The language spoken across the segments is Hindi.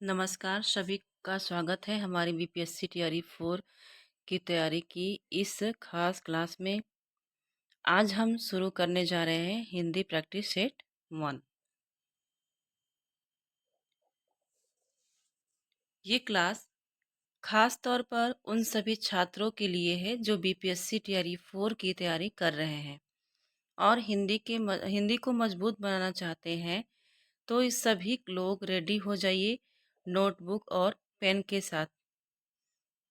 नमस्कार, सभी का स्वागत है हमारी बीपीएससी टीआरई 4 की तैयारी की इस खास क्लास में। आज हम शुरू करने जा रहे हैं हिंदी प्रैक्टिस सेट 1। ये क्लास खास तौर पर उन सभी छात्रों के लिए है जो बीपीएससी टीआरई 4 की तैयारी कर रहे हैं और हिंदी को मजबूत बनाना चाहते हैं। तो इस सभी लोग रेडी हो जाइए नोटबुक और पेन के साथ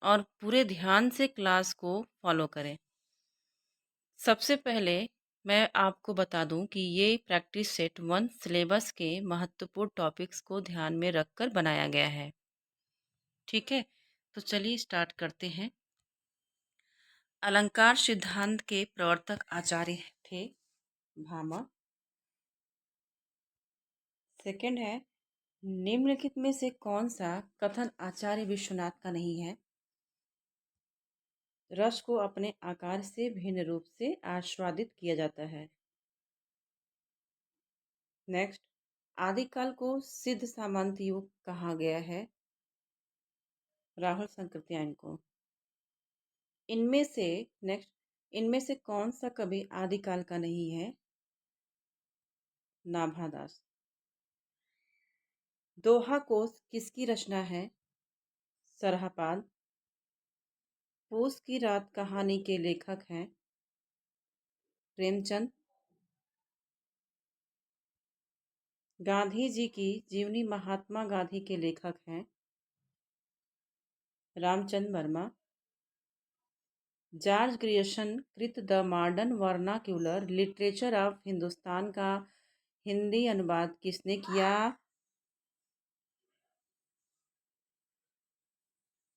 और पूरे ध्यान से क्लास को फॉलो करें। सबसे पहले मैं आपको बता दूं कि ये प्रैक्टिस सेट 1 सिलेबस के महत्वपूर्ण टॉपिक्स को ध्यान में रखकर बनाया गया है। ठीक है, तो चलिए स्टार्ट करते हैं। अलंकार सिद्धांत के प्रवर्तक आचार्य थे भामह। सेकंड है, निम्नलिखित में से कौन सा कथन आचार्य विश्वनाथ का नहीं है? रस को अपने आकार से भिन्न रूप से आस्वादित किया जाता है। नेक्स्ट, आदिकाल को सिद्ध सामंत युग कहा गया है। राहुल शंकरत्यायन को। इनमें से नेक्स्ट, इनमें से कौन सा कवि आदिकाल का नहीं है? नाभादास। दोहा कोश किसकी रचना है? सरहपाद। पूस की रात कहानी के लेखक हैं प्रेमचंद। गांधी जी की जीवनी महात्मा गांधी के लेखक हैं रामचंद्र वर्मा। जॉर्ज ग्रियर्सन कृत the modern vernacular literature of Hindustan का हिंदी अनुवाद किसने किया?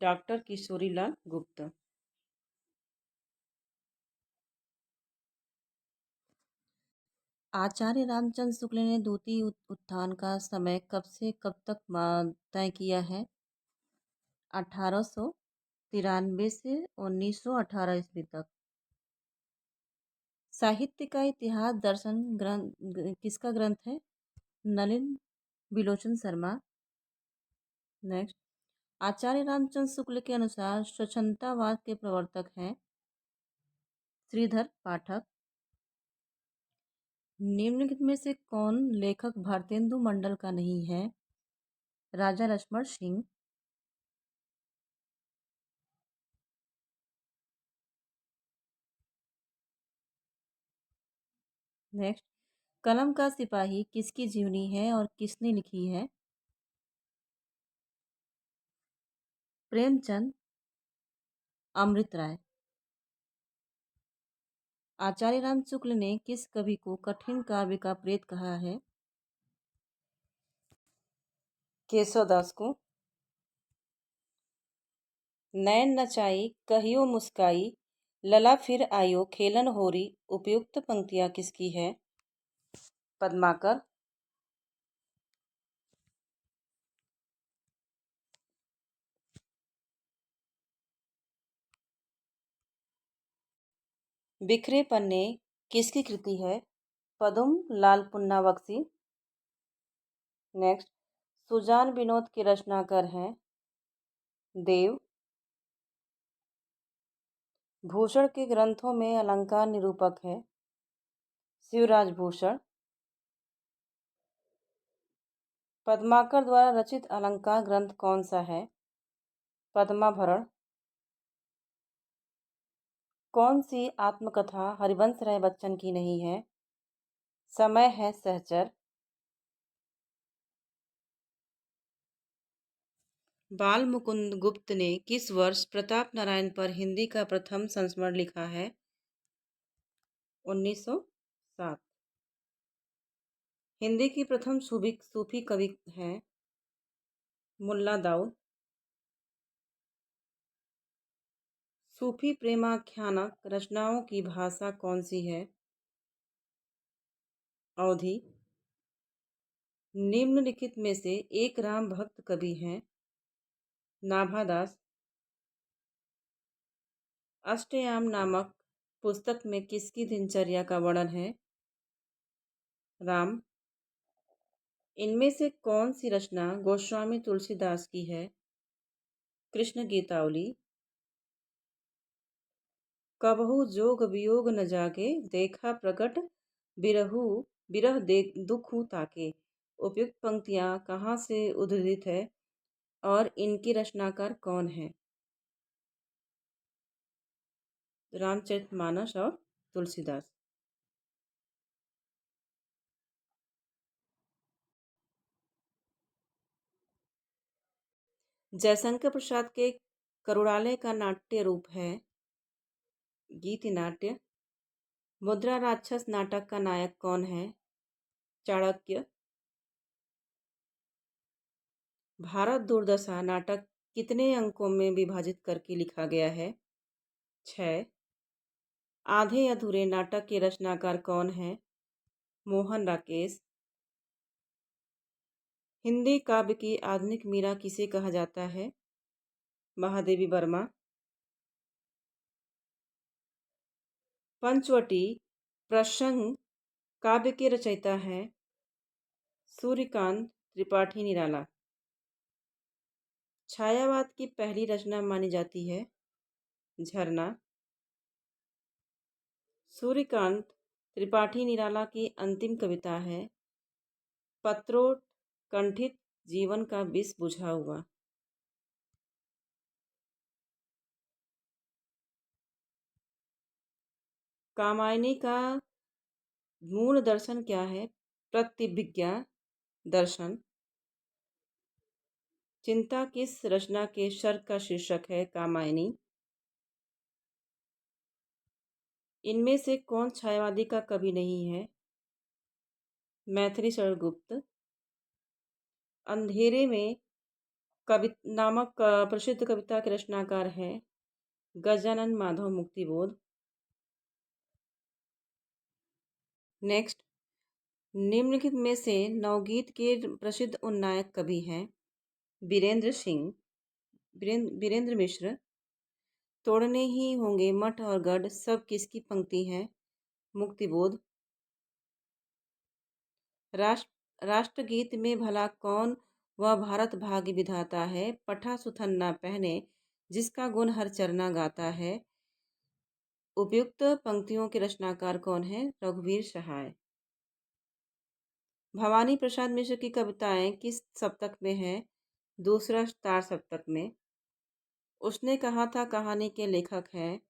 डॉक्टर किशोरीलाल गुप्त। आचार्य रामचंद्र शुक्ल ने द्वितीय उत्थान का समय कब से कब तक तय किया है? 1893 से 1918 ईस्वी तक। साहित्य का इतिहास दर्शन ग्रंथ किसका ग्रंथ है? नलिन बिलोचन शर्मा। नेक्स्ट, आचार्य रामचंद्र शुक्ल के अनुसार स्वच्छंदतावाद के प्रवर्तक हैं श्रीधर पाठक। निम्नलिखित में से कौन लेखक भारतेंदु मंडल का नहीं है? राजा लक्ष्मण सिंह। नेक्स्ट, कलम का सिपाही किसकी जीवनी है और किसने लिखी है? प्रेमचंद। अमृत राय। आचार्य राम शुक्ल ने किस कवि को कठिन काव्य का प्रेत कहा है? केशवदास को। नैन नचाई कहियो मुस्काई लला फिर आयो खेलन होरी उपयुक्त पंक्तियां किसकी है? पद्माकर। बिखरे पन्ने किसकी कृति है? पदुम लाल पुन्ना बख्शी। नेक्स्ट, सुजान विनोद के रचनाकार हैं देव। भूषण के ग्रंथों में अलंकार निरूपक है शिवराज भूषण। पद्माकर द्वारा रचित अलंकार ग्रंथ कौन सा है? पद्माभरण। कौन सी आत्मकथा हरिवंश राय बच्चन की नहीं है? समय है सहचर। बाल मुकुंद गुप्त ने किस वर्ष प्रताप नारायण पर हिंदी का प्रथम संस्मरण लिखा है? 1907। हिंदी की प्रथम सूफी कवि हैं मुल्ला दाऊद। सूफी प्रेमाख्यानक रचनाओं की भाषा कौन सी है? अवधी। निम्नलिखित में से एक राम भक्त कवि हैं नाभादास। अष्टयाम नामक पुस्तक में किसकी दिनचर्या का वर्णन है? राम। इनमें से कौन सी रचना गोस्वामी तुलसीदास की है? कृष्ण गीतावली। कबहु जोग वियोग न जागे, देखा प्रकट बिरहु बिरह देख दुखु ताके। उपयुक्त पंक्तियां कहाँ से उद्धृत है और इनकी रचनाकार कौन है? रामचरितमानस और तुलसीदास। जयशंकर प्रसाद के करुणालय का नाट्य रूप है गीति नाट्य। मुद्रा राक्षस नाटक का नायक कौन है? चाणक्य। भारत दुर्दशा नाटक कितने अंकों में विभाजित करके लिखा गया है? 6। आधे अधूरे नाटक के रचनाकार कौन है? मोहन राकेश। हिंदी काव्य की आधुनिक मीरा किसे कहा जाता है? महादेवी वर्मा। पंचवटी प्रसंग काव्य के रचयिता हैं सूर्यकांत त्रिपाठी निराला। छायावाद की पहली रचना मानी जाती है झरना। सूर्यकांत त्रिपाठी निराला की अंतिम कविता है पत्रोत्कंठित जीवन का विष बुझा हुआ। कामायनी का मूल दर्शन क्या है? प्रतिभिज्ञा दर्शन। चिंता किस रचना के सर्ग का शीर्षक है? कामायनी। इनमें से कौन छायावादी का कवि नहीं है? मैथिली शरण गुप्त। अंधेरे में कवि नामक प्रसिद्ध कविता के रचनाकार हैं गजानन माधव मुक्तिबोध। नेक्स्ट, निम्नलिखित में से नवगीत के प्रसिद्ध उन्नायक कवि हैं बीरेंद्र सिंह, बीरेंद्र मिश्र। तोड़ने ही होंगे मठ और गढ़ सब किसकी पंक्ति है? मुक्तिबोध। राष्ट्रगीत में भला कौन वह भारत भाग्य विधाता है, पठा सुथन ना पहने जिसका गुण हर चरना गाता है। उपयुक्त पंक्तियों के रचनाकार कौन है? रघुवीर सहाय। भवानी प्रसाद मिश्र की कविताएं किस सप्तक में हैं? दूसरा तार सप्तक में। उसने कहा था कहानी के लेखक हैं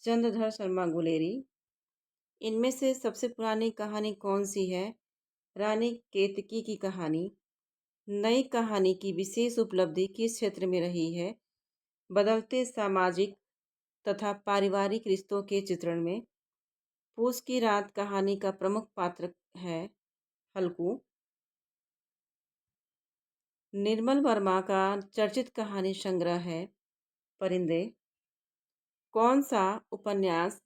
चंद्रधर शर्मा गुलेरी। इनमें से सबसे पुरानी कहानी कौन सी है? रानी केतकी की कहानी। नई कहानी की विशेष उपलब्धि किस क्षेत्र में रही है? बदलते सामाजिक तथा पारिवारिक रिश्तों के चित्रण में। पूस की रात कहानी का प्रमुख पात्र है हल्कू। निर्मल वर्मा का चर्चित कहानी संग्रह है परिंदे। कौन सा उपन्यास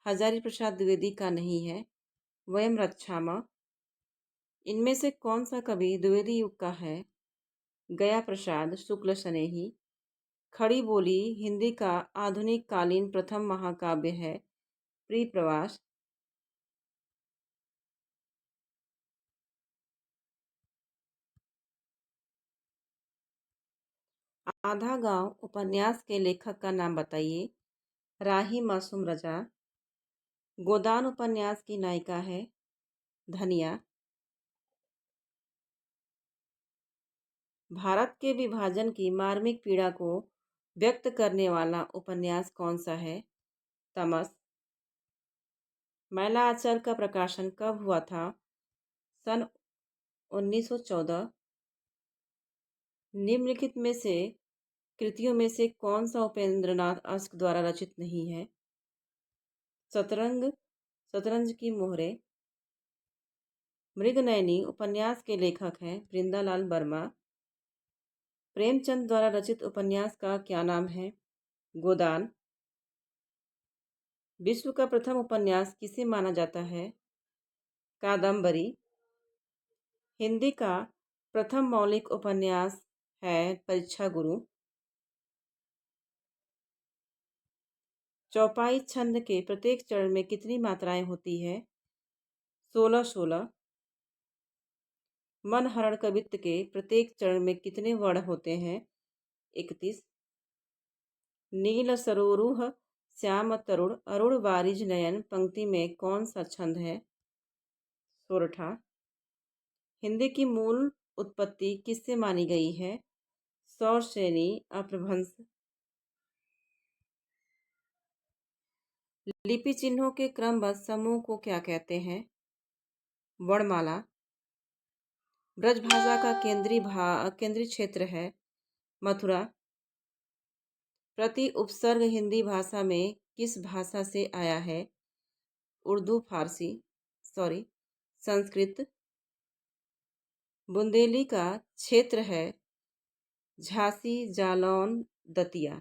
हजारी प्रसाद द्विवेदी का नहीं है? वयम रक्षाम। इनमें से कौन सा कवि द्विवेदी युग का है? गया प्रसाद शुक्ल स्नेही। खड़ी बोली हिंदी का आधुनिक कालीन प्रथम महाकाव्य है प्रिय प्रवास। आधा गांव उपन्यास के लेखक का नाम बताइए। राही मासूम रजा। गोदान उपन्यास की नायिका है धनिया। भारत के विभाजन की मार्मिक पीड़ा को व्यक्त करने वाला उपन्यास कौन सा है? तमस। मैला आंचल का प्रकाशन कब हुआ था? सन 1914। निम्नलिखित में से कृतियों में से कौन सा उपेंद्रनाथ अश्क द्वारा रचित नहीं है? शतरंग शतरंज की मोहरे। मृगनयनी उपन्यास के लेखक हैं वृंदालाल वर्मा। प्रेमचंद द्वारा रचित उपन्यास का क्या नाम है? गोदान। विश्व का प्रथम उपन्यास किसे माना जाता है? कादम्बरी। हिंदी का प्रथम मौलिक उपन्यास है परीक्षा गुरु। चौपाई छंद के प्रत्येक चरण में कितनी मात्राएं होती है? 16 16। मनहरण कवित्त के प्रत्येक चरण में कितने वर्ण होते हैं? 31। नील सरोरुह श्याम तरुण अरुण वारिज नयन पंक्ति में कौन सा छंद है? सोरठा। हिंदी की मूल उत्पत्ति किससे मानी गई है? सौरसेनी अपभ्रंश। लिपि चिन्हों के क्रमबद्ध समूह को क्या कहते हैं? वर्णमाला। ब्रजभाषा का केंद्रीय क्षेत्र है मथुरा। प्रति उपसर्ग हिंदी भाषा में किस भाषा से आया है? उर्दू संस्कृत। बुंदेली का क्षेत्र है झांसी जालौन दतिया।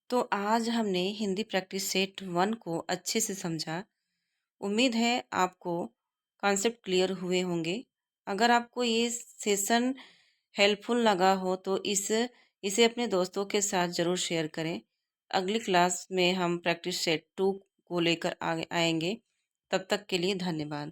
तो आज हमने हिंदी प्रैक्टिस सेट 1 को अच्छे से समझा। उम्मीद है आपको कॉन्सेप्ट क्लियर हुए होंगे। अगर आपको ये सेशन हेल्पफुल लगा हो तो इसे अपने दोस्तों के साथ ज़रूर शेयर करें। अगली क्लास में हम प्रैक्टिस सेट 2 को लेकर आएंगे। तब तक के लिए धन्यवाद।